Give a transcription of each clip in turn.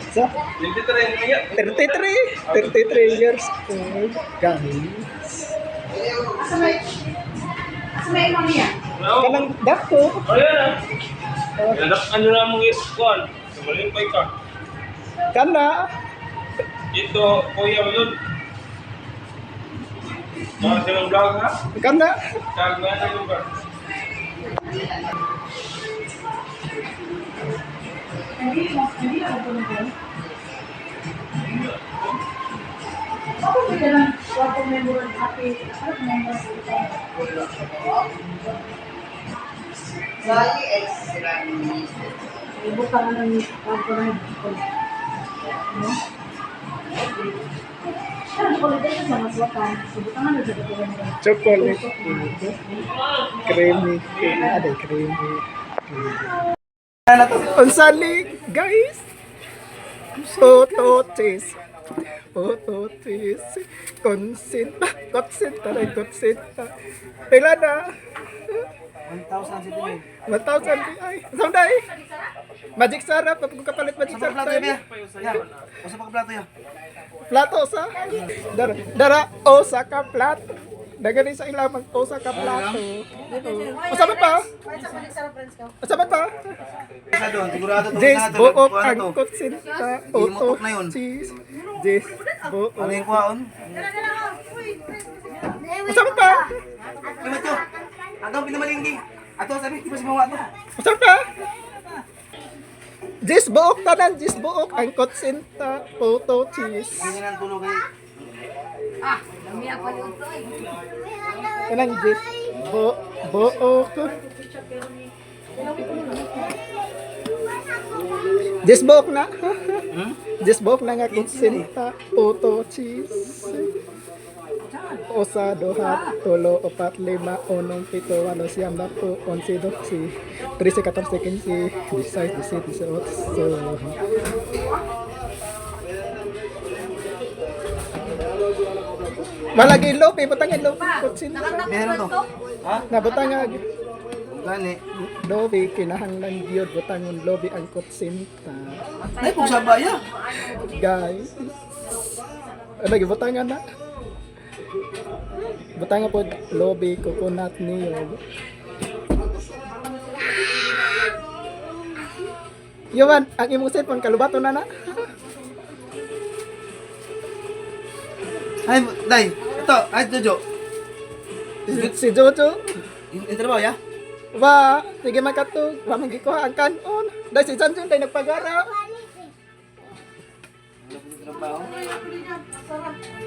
So, 33 years old, guys. Kanang dako. Ano na mong iskon? Sumalipay ka. Kana. Ito, kuya mo yun. Mga silang vlog ha? Kana. Tag na sa lugar. Ako ba lang wapo member ng happy members Sali extra ni. ibuka ka ng pagkakas ko. No? Chocolate sa mga swatan. Subukan nga na sa katulang ko. Chocolate. Creamy. Ada creamy. Unsali, guys. Photo cheese. Photo cheese. Kotsinta. Kotsinta. Pila na? 1,000 ay. Saan dahil? Magic sarap. Kapag kapalit magic sarap. Usa pa ka plato ya. Plato sa? Dara osa ka plato. Dagani sa ilamang osa ka plato. Usa pa? Usa pa? Isa doon, sigurado to. Jis buok ang kotsinta. Oto cheese. Jis buok. Ano yung kuhaon? Usa pa? Imat yo. Ato pinamalinggi. Ato sabi, di ba si mawa to? Usa pa? Jis buok tanan, jis buok ang kotsinta. Oto cheese. Hindi nang tulog kay. Kanang jis buok. Jis buok na. Jis buok na nga kotsinta. Oto cheese. Osa, doha, tulo, opat, lima, unong, pito, walo, siyam, dapo, 11, 12, 13, 14, 15, 16, 17, 18. Malagi lopi, butangin lopi, kutsinta. Meron to. Ha? Nabutangag. Gani. Lobi, kinahanglan yun, butangon lobi ang kutsinta. Ay kung sa baya. Guys. Lagi, butangan na. Butangan po, lobi, coconut niyog. Yaman, ang imong cellphone, kalubato na na. Ay, dai. Ito, ay Jojo. Si Jojo. Interview ya? Ba, sige makatog. Wa man gikuha ang kanon. Dahil si Sanjun dahil nagpagara.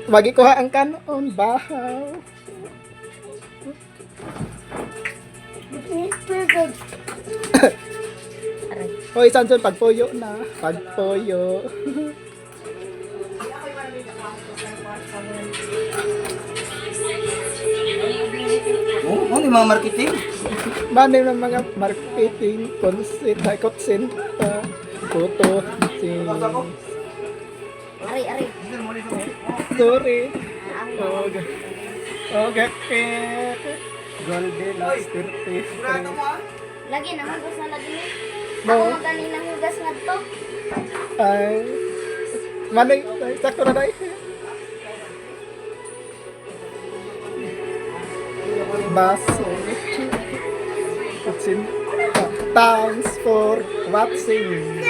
Wagi kuha ang kanon. Bahaw. Hoy, Sanjun, pagpuyo na. Pagpuyo. Oh, ano yung mga marketing? Mano ng mga marketing, kotsinta, photo, sing. Ari. Sorry. Okay. Okay. Golden last 30. Lagi na hugas na lagi ni. Bo. Ako magaling na hugas nga to. Ay. Mano, sakto na dahil. Baso. Thanks for watching.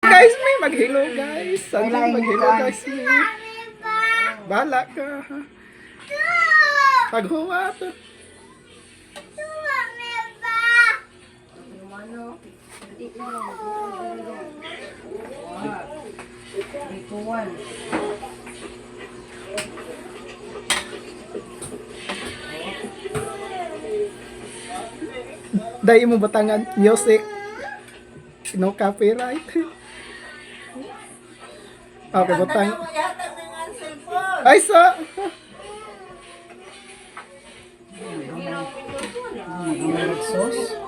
Guys, may maghilo guys. Sana maghilo guys. Bala ka. Paghuwat. Dahil mo batangan music. No copyright. Okay, butang. Ay, sa. Sauce.